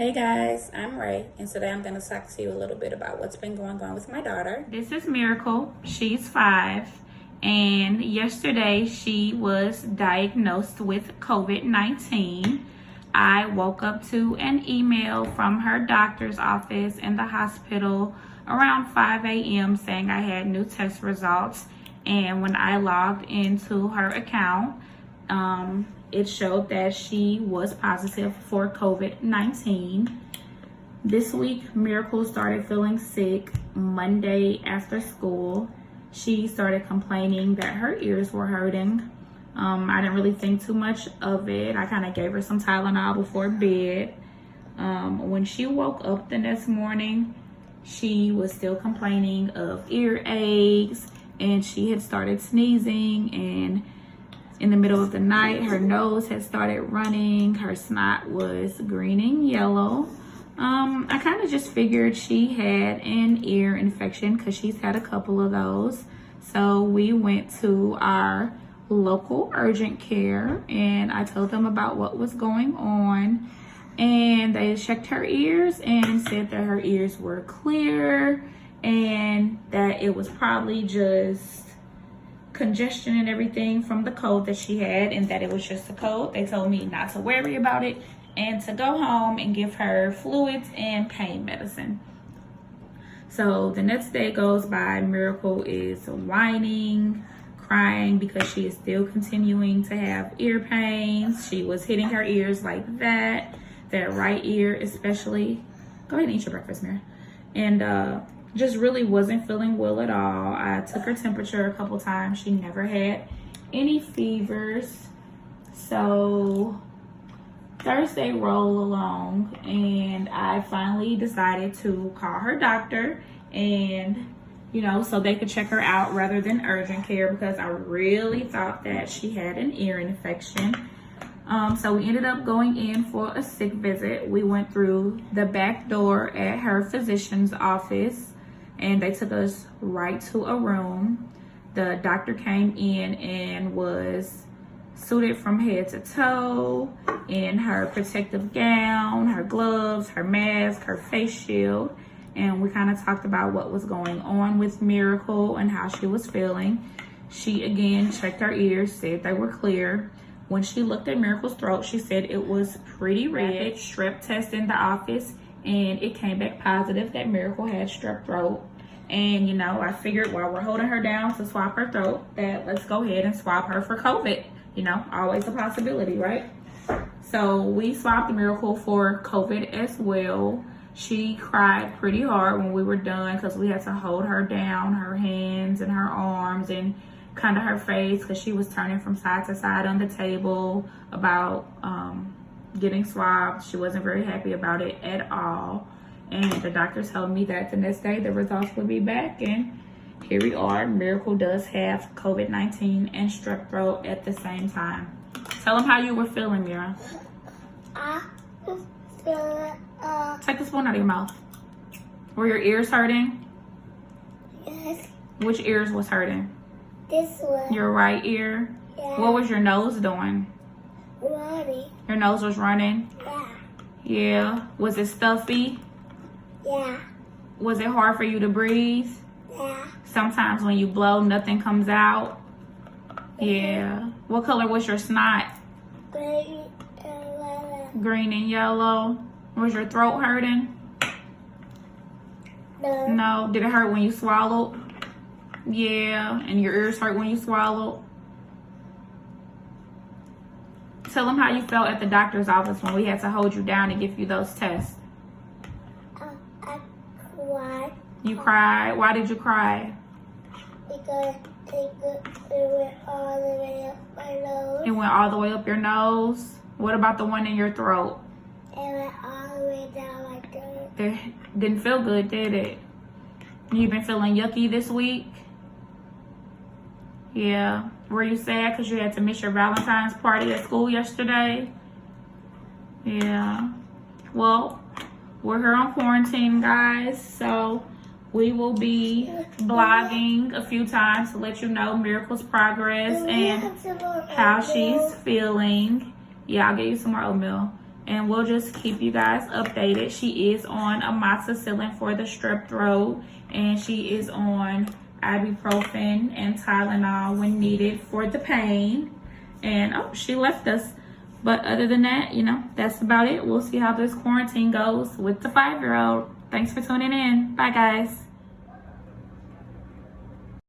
Hey guys, I'm Ray, and today I'm going to talk to you a little bit about what's been going on with my daughter. This is Miracle. She's 5, and yesterday she was diagnosed with COVID-19. I woke up to an email from her doctor's office in the hospital around 5 a.m. saying I had new test results, and when I logged into her account, it showed that she was positive for COVID-19. This week, Miracle started feeling sick Monday after school. She started complaining that her ears were hurting. I didn't really think too much of it. I kind of gave her some Tylenol before bed. When she woke up the next morning, she was still complaining of earaches, and she had started sneezing, and in the middle of the night, her nose had started running. Her snot was green and yellow. I kind of just figured she had an ear infection because she's had a couple of those. So we went to our local urgent care, and I told them about what was going on. And they checked her ears and said that her ears were clear and that it was probably just congestion and everything from the cold that she had, and that it was just a cold. They told me not to worry about it and to go home and give her fluids and pain medicine. So the next day goes by. Miracle is whining, crying because she is still continuing to have ear pains. She was hitting her ears like that right ear especially. Go ahead and eat your breakfast, Mira. And just really wasn't feeling well at all. I took her temperature a couple times. She never had any fevers. So Thursday rolled along, and I finally decided to call her doctor, and so they could check her out rather than urgent care, because I really thought that she had an ear infection. So we ended up going in for a sick visit. We went through the back door at her physician's office, and they took us right to a room. The doctor came in and was suited from head to toe in her protective gown, her gloves, her mask, her face shield. And we kind of talked about what was going on with Miracle and how she was feeling. She again checked her ears, said they were clear. When she looked at Miracle's throat, she said it was pretty red. Strep test in the office, and it came back positive that Miracle had strep throat. And I figured while we're holding her down to swab her throat, that let's go ahead and swab her for COVID. Always a possibility, right? So we swabbed Miracle for COVID as well. She cried pretty hard when we were done because we had to hold her down, her hands and her arms and kind of her face, because she was turning from side to side on the table about getting swabbed. She wasn't very happy about it at all. And the doctor told me that the next day the results would be back, and here we are. Miracle does have COVID-19 and strep throat at the same time. Tell them how you were feeling, Mira. I was feeling, Take the spoon out of your mouth. Were your ears hurting? yes, Which ears was hurting? this one, Your right ear? yeah, What was your nose doing? running, Your nose was running? yeah, Yeah. Was it stuffy? yeah, Was it hard for you to breathe? yeah, Sometimes when you blow, nothing comes out. Yeah. What color was your snot? green and yellow, Green and yellow. Was your throat hurting? no, No. Did it hurt when you swallowed? Yeah. And your ears hurt when you swallowed? Tell them how you felt at the doctor's office when we had to hold you down and give you those tests. I cried You cried? Why did you cry? because it went all the way up my nose, It went all the way up your nose. What about the one in your throat? it went all the way down my throat, It didn't feel good, did it? You've been feeling yucky this week? Yeah. Were you sad because you had to miss your Valentine's party at school yesterday? Yeah. Well, we're here on quarantine, guys, so we will be blogging a few times to let you know Miracle's progress and how she's feeling. Yeah, I'll get you some more oatmeal. and we'll just keep you guys updated. She is on amoxicillin for the strep throat, and she is on ibuprofen and Tylenol when needed for the pain. And oh, she left us. But other than that, you know, that's about it. We'll see how this quarantine goes with the 5-year-old. Thanks for tuning in. Bye, guys.